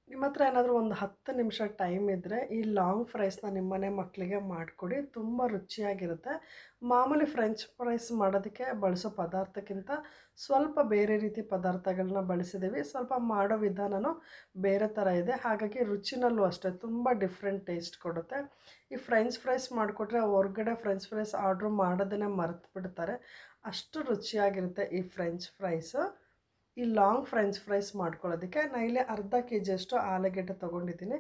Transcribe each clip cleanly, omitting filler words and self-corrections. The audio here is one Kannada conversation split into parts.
ನಿಮ್ಮ ಹತ್ರ ಏನಾದರೂ ಒಂದು 10 ನಿಮಿಷ ಟೈಮ್ ಇದ್ದರೆ ಈ ಲಾಂಗ್ ಫ್ರೈಸ್ನ ನಿಮ್ಮನೆ ಮಕ್ಕಳಿಗೆ ಮಾಡಿಕೊಡಿ. ತುಂಬ ರುಚಿಯಾಗಿರುತ್ತೆ. ಮಾಮೂಲಿ ಫ್ರೆಂಚ್ ಫ್ರೈಸ್ ಮಾಡೋದಕ್ಕೆ ಬಳಸೋ ಪದಾರ್ಥಕ್ಕಿಂತ ಸ್ವಲ್ಪ ಬೇರೆ ರೀತಿ ಪದಾರ್ಥಗಳನ್ನ ಬಳಸಿದ್ದೀವಿ. ಸ್ವಲ್ಪ ಮಾಡೋ ವಿಧಾನನೂ ಬೇರೆ ಥರ ಇದೆ. ಹಾಗಾಗಿ ರುಚಿನಲ್ಲೂ ಅಷ್ಟೇ ತುಂಬ ಡಿಫ್ರೆಂಟ್ ಟೇಸ್ಟ್ ಕೊಡುತ್ತೆ. ಈ ಫ್ರೆಂಚ್ ಫ್ರೈಸ್ ಮಾಡಿಕೊಟ್ರೆ ಹೊರ್ಗಡೆ ಫ್ರೆಂಚ್ ಫ್ರೈಸ್ ಆರ್ಡ್ರ್ ಮಾಡೋದನ್ನೇ ಮರೆತು ಬಿಡ್ತಾರೆ. ಅಷ್ಟು ರುಚಿಯಾಗಿರುತ್ತೆ ಈ ಫ್ರೆಂಚ್ ಫ್ರೈಸು. ಈ ಲಾಂಗ್ ಫ್ರೆಂಚ್ ಫ್ರೈಸ್ ಮಾಡ್ಕೊಳ್ಳೋದಕ್ಕೆ ನಾನು ಇಲ್ಲಿ ಅರ್ಧ ಕೆಜಿಯಷ್ಟು ಆಲೂಗೆಡ್ಡೆ ತೊಗೊಂಡಿದ್ದೀನಿ.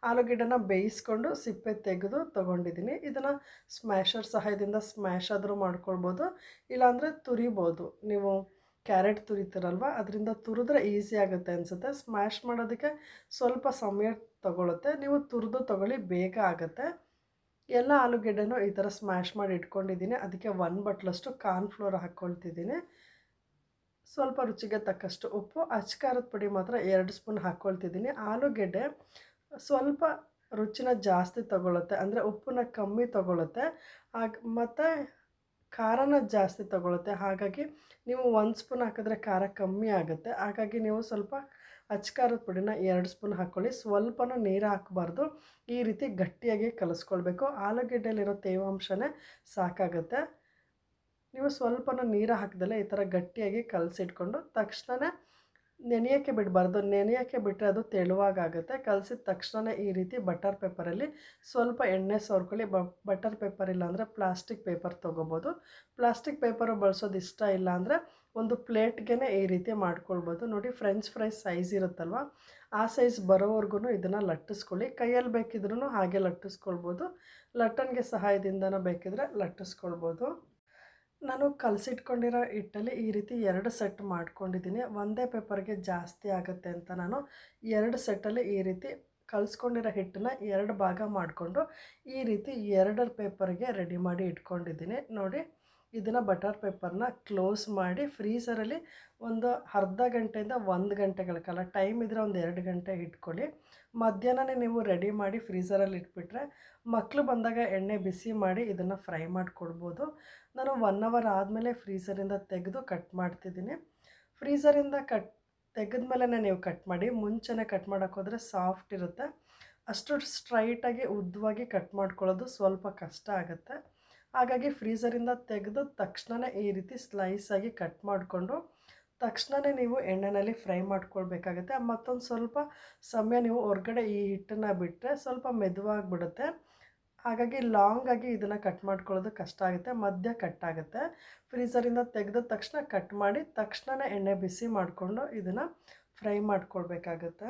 ಆಲೂಗೆಡ್ಡೆನ ಬೇಯಿಸ್ಕೊಂಡು ಸಿಪ್ಪೆ ತೆಗೆದು ತೊಗೊಂಡಿದ್ದೀನಿ. ಇದನ್ನು ಸ್ಮ್ಯಾಶರ್ ಸಹಾಯದಿಂದ ಸ್ಮ್ಯಾಶ್ ಆದರೂ ಮಾಡ್ಕೊಳ್ಬೋದು, ಇಲ್ಲಾಂದರೆ ತುರಿಬೋದು. ನೀವು ಕ್ಯಾರೆಟ್ ತುರಿತೀರಲ್ವ, ಅದರಿಂದ ತುರಿದ್ರೆ ಈಸಿ ಆಗುತ್ತೆ ಅನಿಸುತ್ತೆ. ಸ್ಮ್ಯಾಶ್ ಮಾಡೋದಕ್ಕೆ ಸ್ವಲ್ಪ ಸಮಯ ತಗೊಳುತ್ತೆ. ನೀವು ತುರಿದು ತೊಗೊಳ್ಳಿ, ಬೇಗ ಆಗುತ್ತೆ. ಎಲ್ಲ ಆಲೂಗೆಡ್ಡೆನೂ ಈ ಥರ ಸ್ಮ್ಯಾಶ್ ಮಾಡಿ ಇಟ್ಕೊಂಡಿದ್ದೀನಿ. ಅದಕ್ಕೆ 1 ಬಟ್ಲಷ್ಟು ಕಾರ್ನ್ಫ್ಲೋರ್ ಹಾಕ್ಕೊಳ್ತಿದ್ದೀನಿ. ಸ್ವಲ್ಪ ರುಚಿಗೆ ತಕ್ಕಷ್ಟು ಉಪ್ಪು, ಅಚ್ಕಾರದ ಪುಡಿ ಮಾತ್ರ 2 ಸ್ಪೂನ್ ಹಾಕ್ಕೊಳ್ತಿದ್ದೀನಿ. ಆಲೂಗೆಡ್ಡೆ ಸ್ವಲ್ಪ ರುಚಿನ ಜಾಸ್ತಿ ತಗೊಳುತ್ತೆ, ಅಂದರೆ ಉಪ್ಪನ್ನ ಕಮ್ಮಿ ತಗೊಳುತ್ತೆ, ಮತ್ತು ಖಾರನ ಜಾಸ್ತಿ ತಗೊಳುತ್ತೆ. ಹಾಗಾಗಿ ನೀವು 1 ಸ್ಪೂನ್ ಹಾಕಿದ್ರೆ ಖಾರ ಕಮ್ಮಿ ಆಗುತ್ತೆ. ಹಾಗಾಗಿ ನೀವು ಸ್ವಲ್ಪ ಅಚ್ಕಾರದ ಪುಡಿನ 2 ಸ್ಪೂನ್ ಹಾಕ್ಕೊಳ್ಳಿ. ಸ್ವಲ್ಪನೂ ನೀರು ಹಾಕಬಾರ್ದು. ಈ ರೀತಿ ಗಟ್ಟಿಯಾಗಿ ಕಲಿಸ್ಕೊಳ್ಬೇಕು. ಆಲೂಗೆಡ್ಡೆಯಲ್ಲಿರೋ ತೇವಾಂಶನೇ ಸಾಕಾಗುತ್ತೆ. ನೀವು ಸ್ವಲ್ಪನೂ ನೀರು ಹಾಕ್ದಲೇ ಈ ಥರ ಗಟ್ಟಿಯಾಗಿ ಕಲಸಿಟ್ಕೊಂಡು ತಕ್ಷಣವೇ ನೆನೆಯೋಕ್ಕೆ ಬಿಡಬಾರ್ದು. ನೆನೆಯೋಕ್ಕೆ ಬಿಟ್ಟರೆ ಅದು ತೆಳುವಾಗುತ್ತೆ. ಕಲಸಿದ ತಕ್ಷಣ ಈ ರೀತಿ ಬಟರ್ ಪೇಪರಲ್ಲಿ ಸ್ವಲ್ಪ ಎಣ್ಣೆ ಸವರ್ಕೊಳ್ಳಿ. ಬಟರ್ ಪೇಪರ್ ಇಲ್ಲಾಂದರೆ ಪ್ಲಾಸ್ಟಿಕ್ ಪೇಪರ್ ತೊಗೋಬೋದು. ಪ್ಲಾಸ್ಟಿಕ್ ಪೇಪರು ಬಳಸೋದು ಇಷ್ಟ ಇಲ್ಲ ಅಂದರೆ ಒಂದು ಪ್ಲೇಟ್ಗೆ ಈ ರೀತಿ ಮಾಡ್ಕೊಳ್ಬೋದು. ನೋಡಿ, ಫ್ರೆಂಚ್ ಫ್ರೈಸ್ ಸೈಜ್ ಇರುತ್ತಲ್ವ, ಆ ಸೈಜ್ ಬರೋವರೆಗೂ ಇದನ್ನು ಲಟ್ಟಿಸ್ಕೊಳ್ಳಿ. ಕೈಯಲ್ಲಿ ಬೇಕಿದ್ರೂ ಹಾಗೆ ಲಟ್ಟಿಸ್ಕೊಳ್ಬೋದು, ಲಟ್ಟಣಿಗೆ ಸಹಾಯದಿಂದನೂ ಬೇಕಿದ್ರೆ ಲಟ್ಟಿಸ್ಕೊಳ್ಬೋದು. ನಾನು ಕಲಸಿಟ್ಕೊಂಡಿರೋ ಹಿಟ್ಟಲ್ಲಿ ಈ ರೀತಿ 2 ಸೆಟ್ ಮಾಡ್ಕೊಂಡಿದ್ದೀನಿ. ಒಂದೇ ಪೇಪರ್ಗೆ ಜಾಸ್ತಿ ಆಗುತ್ತೆ ಅಂತ ನಾನು 2 ಸೆಟ್ಟಲ್ಲಿ ಈ ರೀತಿ ಕಲಿಸ್ಕೊಂಡಿರೋ ಹಿಟ್ಟನ್ನ 2 ಭಾಗ ಮಾಡಿಕೊಂಡು ಈ ರೀತಿ 2 ಪೇಪರ್ಗೆ ರೆಡಿ ಮಾಡಿ ಇಟ್ಕೊಂಡಿದ್ದೀನಿ. ನೋಡಿ, ಇದನ್ನು ಬಟರ್ ಪೇಪರ್ನ ಕ್ಲೋಸ್ ಮಾಡಿ ಫ್ರೀಝರಲ್ಲಿ ಒಂದು ಅರ್ಧ ಗಂಟೆಯಿಂದ 1 ಗಂಟೆಗಳ ಕಾಲ, ಟೈಮ್ ಇದ್ದರೆ ಒಂದು 2 ಗಂಟೆ ಇಟ್ಕೊಳ್ಳಿ. ಮಧ್ಯಾಹ್ನನೇ ನೀವು ರೆಡಿ ಮಾಡಿ ಫ್ರೀಝರಲ್ಲಿ ಇಟ್ಬಿಟ್ರೆ ಮಕ್ಕಳು ಬಂದಾಗ ಎಣ್ಣೆ ಬಿಸಿ ಮಾಡಿ ಇದನ್ನು ಫ್ರೈ ಮಾಡಿಕೊಡ್ಬೋದು. ನಾನು 1 ಅವರ್ ಆದಮೇಲೆ ಫ್ರೀಝರಿಂದ ತೆಗೆದು ಕಟ್ ಮಾಡ್ತಿದ್ದೀನಿ. ಫ್ರೀಝರಿಂದ ತೆಗೆದ್ಮೇಲೆ ನೀವು ಕಟ್ ಮಾಡಿ. ಮುಂಚೆನೇ ಕಟ್ ಮಾಡೋಕ್ಕೋದ್ರೆ ಸಾಫ್ಟ್ ಇರುತ್ತೆ. ಅಷ್ಟು ಸ್ಟ್ರೈಟಾಗಿ ಉದ್ದವಾಗಿ ಕಟ್ ಮಾಡ್ಕೊಳ್ಳೋದು ಸ್ವಲ್ಪ ಕಷ್ಟ ಆಗುತ್ತೆ. ಹಾಗಾಗಿ ಫ್ರೀಝರಿಂದ ತೆಗೆದು ತಕ್ಷಣ ಈ ರೀತಿ ಸ್ಲೈಸಾಗಿ ಕಟ್ ಮಾಡಿಕೊಂಡು ತಕ್ಷಣವೇ ನೀವು ಎಣ್ಣೆಯಲ್ಲಿ ಫ್ರೈ ಮಾಡ್ಕೊಳ್ಬೇಕಾಗತ್ತೆ. ಮತ್ತೊಂದು ಸ್ವಲ್ಪ ಸಮಯ ನೀವು ಹೊರಗಡೆ ಈ ಹಿಟ್ಟನ್ನು ಬಿಟ್ಟರೆ ಸ್ವಲ್ಪ ಮೆದುವಾಗಿಬಿಡುತ್ತೆ. ಹಾಗಾಗಿ ಲಾಂಗಾಗಿ ಇದನ್ನು ಕಟ್ ಮಾಡ್ಕೊಳ್ಳೋದು ಕಷ್ಟ ಆಗುತ್ತೆ, ಮಧ್ಯ ಕಟ್ ಆಗುತ್ತೆ. ಫ್ರೀಝರಿಂದ ತೆಗೆದ ತಕ್ಷಣ ಕಟ್ ಮಾಡಿ ತಕ್ಷಣ ಎಣ್ಣೆ ಬಿಸಿ ಮಾಡಿಕೊಂಡು ಇದನ್ನು ಫ್ರೈ ಮಾಡ್ಕೊಳ್ಬೇಕಾಗತ್ತೆ.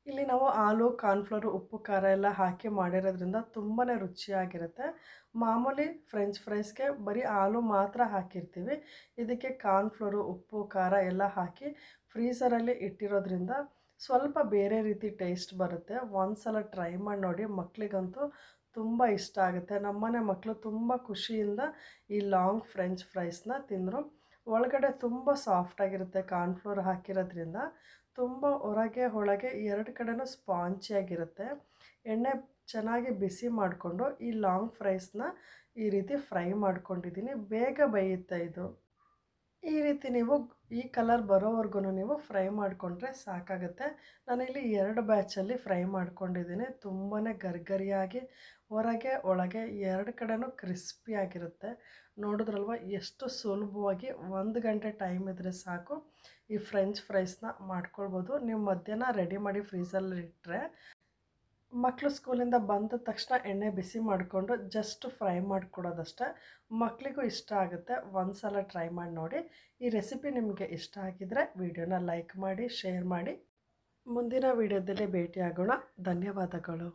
ಇಲ್ಲಿ ನಾವು ಹಾಲು, ಕಾರ್ನ್ಫ್ಲೋರು, ಉಪ್ಪು, ಖಾರ ಎಲ್ಲ ಹಾಕಿ ಮಾಡಿರೋದ್ರಿಂದ ತುಂಬಾ ರುಚಿಯಾಗಿರುತ್ತೆ. ಮಾಮೂಲಿ ಫ್ರೆಂಚ್ ಫ್ರೈಸ್ಗೆ ಬರೀ ಹಾಲು ಮಾತ್ರ ಹಾಕಿರ್ತೀವಿ. ಇದಕ್ಕೆ ಕಾರ್ನ್ಫ್ಲೋರು, ಉಪ್ಪು, ಖಾರ ಎಲ್ಲ ಹಾಕಿ ಫ್ರೀಝರಲ್ಲಿ ಇಟ್ಟಿರೋದ್ರಿಂದ ಸ್ವಲ್ಪ ಬೇರೆ ರೀತಿ ಟೇಸ್ಟ್ ಬರುತ್ತೆ. ಒಂದು ಸಲ ಟ್ರೈ ಮಾಡಿ ನೋಡಿ, ಮಕ್ಕಳಿಗಂತೂ ತುಂಬ ಇಷ್ಟ ಆಗುತ್ತೆ. ನಮ್ಮನೆ ಮಕ್ಕಳು ತುಂಬ ಖುಷಿಯಿಂದ ಈ ಲಾಂಗ್ ಫ್ರೆಂಚ್ ಫ್ರೈಸ್ನ ತಿಂದರು. ಒಳಗಡೆ ತುಂಬ ಸಾಫ್ಟಾಗಿರುತ್ತೆ, ಕಾರ್ನ್ಫ್ಲೋರ್ ಹಾಕಿರೋದ್ರಿಂದ ತುಂಬ ಹೊರಗೆ ಒಳಗೆ 2 ಕಡೆನೂ ಸ್ಪಾಂಚಿಯಾಗಿರುತ್ತೆ. ಎಣ್ಣೆ ಚೆನ್ನಾಗಿ ಬಿಸಿ ಮಾಡಿಕೊಂಡು ಈ ಲಾಂಗ್ ಫ್ರೈಸ್ನ ಈ ರೀತಿ ಫ್ರೈ ಮಾಡ್ಕೊಂಡಿದ್ದೀನಿ. ಬೇಗ ಬೇಯುತ್ತೆ ಇದು. ಈ ರೀತಿ ನೀವು ಈ ಕಲರ್ ಬರೋವರೆಗೂ ನೀವು ಫ್ರೈ ಮಾಡಿಕೊಂಡ್ರೆ ಸಾಕಾಗುತ್ತೆ. ನಾನಿಲ್ಲಿ 2 ಬ್ಯಾಚಲ್ಲಿ ಫ್ರೈ ಮಾಡ್ಕೊಂಡಿದ್ದೀನಿ. ತುಂಬಾ ಗರಿಗರಿಯಾಗಿ ಹೊರಗೆ ಒಳಗೆ 2 ಕಡೆನೂ ಕ್ರಿಸ್ಪಿಯಾಗಿರುತ್ತೆ. ನೋಡಿದ್ರಲ್ವ ಎಷ್ಟು ಸುಲಭವಾಗಿ 1 ಗಂಟೆ ಟೈಮ್ ಇದ್ದರೆ ಸಾಕು ಈ ಫ್ರೆಂಚ್ ಫ್ರೈಸ್ನ ಮಾಡ್ಕೊಳ್ಬೋದು. ನೀವು ಮಧ್ಯಾಹ್ನ ರೆಡಿ ಮಾಡಿ ಫ್ರೀಝಲ್ಲಿ ಇಟ್ಟರೆ ಮಕ್ಕಳು ಸ್ಕೂಲಿಂದ ಬಂದ ತಕ್ಷಣ ಎಣ್ಣೆ ಬಿಸಿ ಮಾಡಿಕೊಂಡು ಜಸ್ಟ್ ಫ್ರೈ ಮಾಡಿಕೊಡೋದಷ್ಟೇ. ಮಕ್ಕಳಿಗೂ ಇಷ್ಟ ಆಗುತ್ತೆ. ಒಂದು ಸಲ ಟ್ರೈ ಮಾಡಿ ನೋಡಿ. ಈ ರೆಸಿಪಿ ನಿಮಗೆ ಇಷ್ಟ ಆಗಿದ್ದರೆ ವಿಡಿಯೋನ ಲೈಕ್ ಮಾಡಿ, ಶೇರ್ ಮಾಡಿ. ಮುಂದಿನ ವಿಡಿಯೋದಲ್ಲಿ ಭೇಟಿಯಾಗೋಣ. ಧನ್ಯವಾದಗಳು.